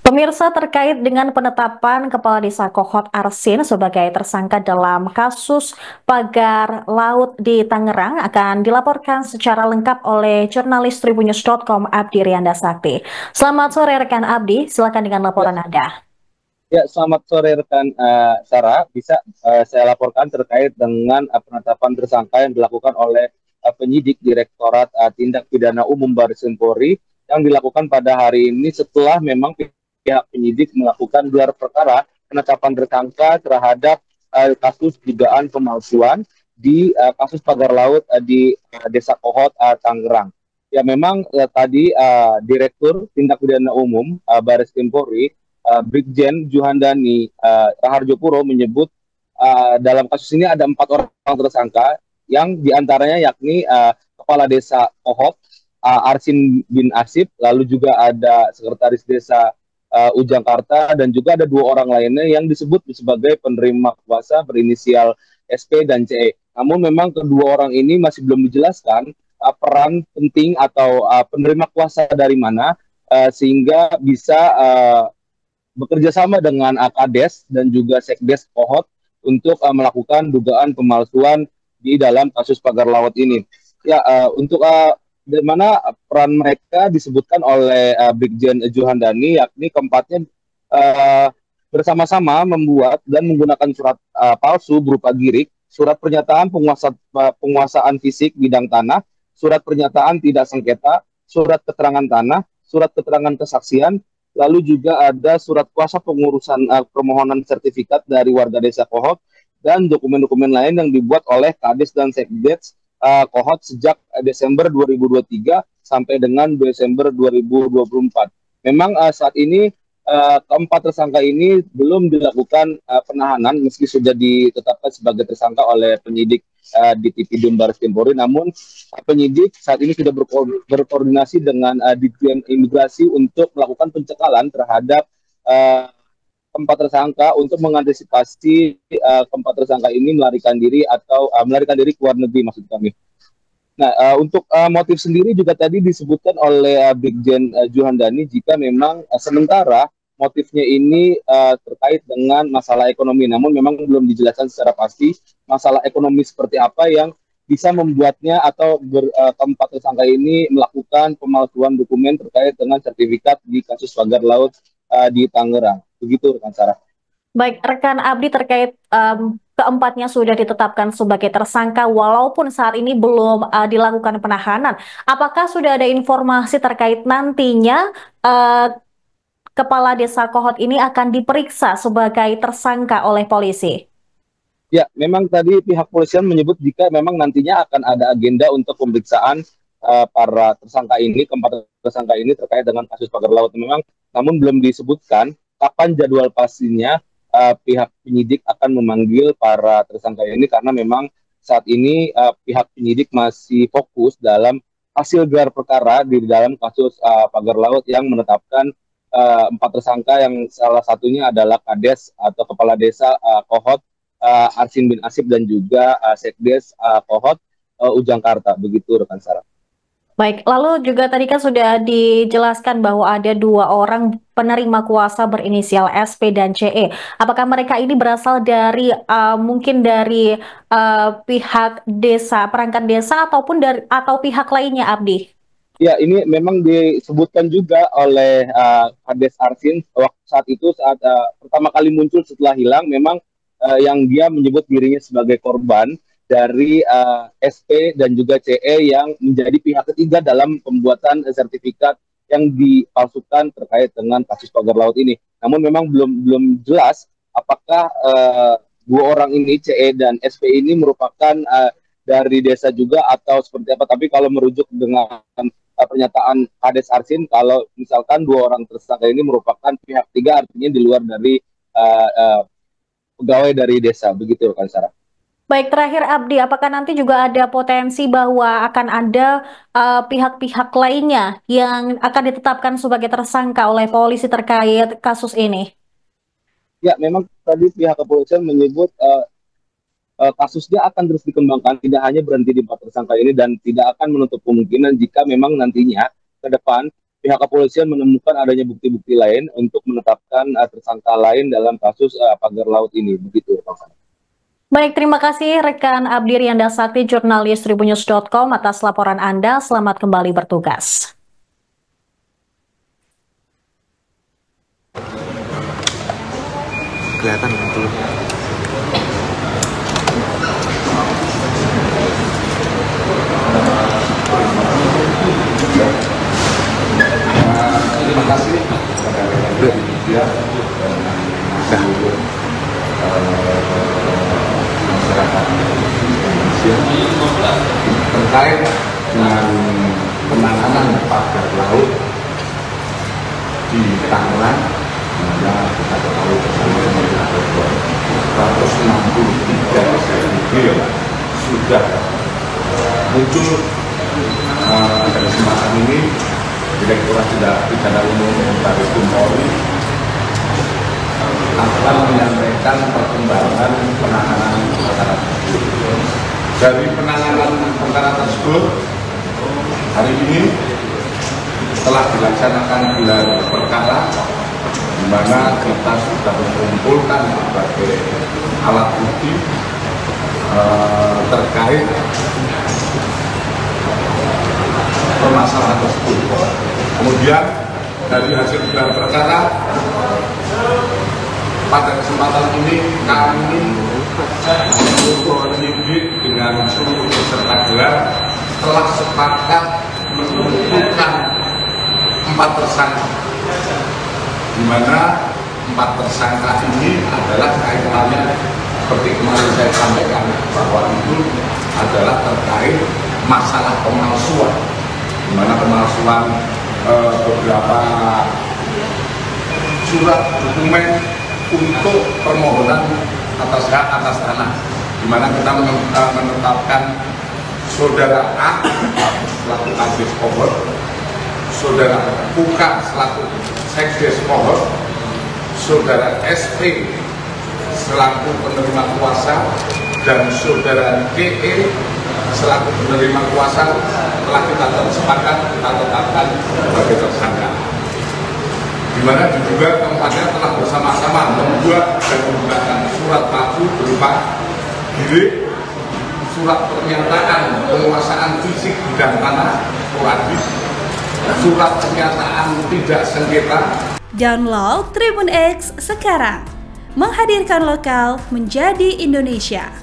Pemirsa, terkait dengan penetapan Kepala Desa Kohot Arsin sebagai tersangka dalam kasus pagar laut di Tangerang akan dilaporkan secara lengkap oleh jurnalis Tribunnews.com Abdi Rianda Sakti. Selamat sore rekan Abdi, silakan dengan Ya, laporan Anda. ya, selamat sore rekan Sarah. Bisa saya laporkan terkait dengan penetapan tersangka yang dilakukan oleh penyidik Direktorat Tindak Pidana Umum Baris Krim Polri yang dilakukan pada hari ini setelah memang pihak penyidik melakukan gelar perkara penetapan tersangka terhadap kasus dugaan pemalsuan di kasus pagar laut di Desa Kohot, Tangerang. Ya memang tadi Direktur Tindak Pidana Umum Baris Krim Polri Brigjen Juhandani Raharjo Puro menyebut dalam kasus ini ada 4 orang tersangka yang diantaranya yakni Kepala Desa Kohot, Arsin bin Asip, lalu juga ada Sekretaris Desa Ujangkarta, dan juga ada 2 orang lainnya yang disebut sebagai penerima kuasa berinisial SP dan CE. Namun memang kedua orang ini masih belum dijelaskan peran penting atau penerima kuasa dari mana sehingga bisa bekerja sama dengan Kades dan juga Sekdes Kohot untuk melakukan dugaan pemalsuan di dalam kasus pagar laut ini. Ya, untuk di mana peran mereka disebutkan oleh Brigjen Juhandani, yakni keempatnya uh, bersama-sama membuat dan menggunakan surat palsu berupa girik, surat pernyataan penguasaan fisik bidang tanah, surat pernyataan tidak sengketa, surat keterangan tanah, surat keterangan kesaksian, lalu juga ada surat kuasa pengurusan permohonan sertifikat dari warga desa Kohot dan dokumen-dokumen lain yang dibuat oleh Kades dan Sekdes Kohot sejak Desember 2023 sampai dengan Desember 2024. Memang saat ini keempat tersangka ini belum dilakukan penahanan meski sudah ditetapkan sebagai tersangka oleh penyidik di Tipidum Baris Krim Polri. Namun penyidik saat ini sudah berkoordinasi dengan Ditjen Imigrasi untuk melakukan pencekalan terhadap keempat tersangka untuk mengantisipasi keempat tersangka ini melarikan diri atau melarikan diri ke luar negeri, maksud kami. Nah, untuk motif sendiri juga tadi disebutkan oleh Brigjen Juhandani jika memang sementara motifnya ini terkait dengan masalah ekonomi, namun memang belum dijelaskan secara pasti masalah ekonomi seperti apa yang bisa membuatnya atau keempat tersangka ini melakukan pemalsuan dokumen terkait dengan sertifikat di kasus pagar laut di Tangerang. Begitu, rekan Sarah. Baik, rekan Abdi, terkait keempatnya sudah ditetapkan sebagai tersangka walaupun saat ini belum dilakukan penahanan. Apakah sudah ada informasi terkait nantinya Kepala Desa Kohot ini akan diperiksa sebagai tersangka oleh polisi? Ya, memang tadi pihak polisian menyebut jika memang nantinya akan ada agenda untuk pemeriksaan para tersangka ini, keempat tersangka ini terkait dengan kasus pagar laut. Memang, namun belum disebutkan kapan jadwal pastinya pihak penyidik akan memanggil para tersangka ini karena memang saat ini pihak penyidik masih fokus dalam hasil gelar perkara di dalam kasus pagar laut yang menetapkan 4 tersangka yang salah satunya adalah Kades atau Kepala Desa Kohot, Arsin bin Asip, dan juga Sekdes Kohot Ujangkarta. Begitu, rekan Sarah. Baik, lalu juga tadi kan sudah dijelaskan bahwa ada 2 orang penerima kuasa berinisial SP dan CE. Apakah mereka ini berasal dari mungkin dari pihak desa, perangkat desa ataupun dari atau pihak lainnya, Abdi? Ya, ini memang disebutkan juga oleh Kades Arsin waktu saat pertama kali muncul setelah hilang, memang yang dia menyebut dirinya sebagai korban dari SP dan juga CE yang menjadi pihak ketiga dalam pembuatan sertifikat yang dipalsukan terkait dengan kasus pagar laut ini. Namun memang belum jelas apakah 2 orang ini, CE dan SP ini, merupakan dari desa juga atau seperti apa. Tapi kalau merujuk dengan pernyataan Kades Arsin, kalau misalkan 2 orang tersangka ini merupakan pihak ketiga, artinya di luar dari pegawai dari desa. Begitu, kan Sarah. Baik, terakhir Abdi, apakah nanti juga ada potensi bahwa akan ada pihak-pihak lainnya yang akan ditetapkan sebagai tersangka oleh polisi terkait kasus ini? Ya, memang tadi pihak kepolisian menyebut kasusnya akan terus dikembangkan, tidak hanya berhenti di 4 tersangka ini dan tidak akan menutup kemungkinan jika memang nantinya ke depan pihak kepolisian menemukan adanya bukti-bukti lain untuk menetapkan tersangka lain dalam kasus pagar laut ini. Begitu, Bang Sarah. Baik, terima kasih rekan Abdi Rianda Sakti, jurnalis Tribunnews.com atas laporan Anda. Selamat kembali bertugas. Kelihatan gitu. Terima kasih kepada media dan masyarakat Indonesia terkait dengan penanganan pagar laut di Tangerang. Dimana kita ketahui bersama-sama bahwa 163 cm sudah muncul. Pada kesempatan ini Direktorat Tindak Pidana Umum Barreskrim Polri akan menyampaikan perkembangan penanganan perkara tersebut. Dari penanganan perkara tersebut, hari ini telah dilaksanakan gelar perkara, di mana kita sudah mengumpulkan berbagai alat bukti terkait permasalahan tersebut. Kemudian dari hasil gelar perkara, pada kesempatan ini kami penyidik dengan seluruh peserta gelar telah sepakat menentukan 4 tersangka, di mana 4 tersangka ini adalah kaitannya seperti kemarin saya sampaikan bahwa itu adalah terkait masalah pemalsuan, di mana pemalsuan beberapa surat dokumen untuk permohonan atas hak atas tanah, di mana kita menetapkan saudara A selaku Kadis Pohon, saudara Puka selaku Sekdes Pohon, saudara SP selaku penerima kuasa, dan saudara KE selaku penerima kuasa telah kita sepakat kita tetapkan sebagai tersangka, di mana diduga keempatnya telah bersama-sama membuat dan menggunakan surat palsu berupa girik, surat pernyataan penguasaan fisik bidang tanah sporadis, surat pernyataan tidak sengketa. Download Tribun X sekarang, menghadirkan lokal menjadi Indonesia.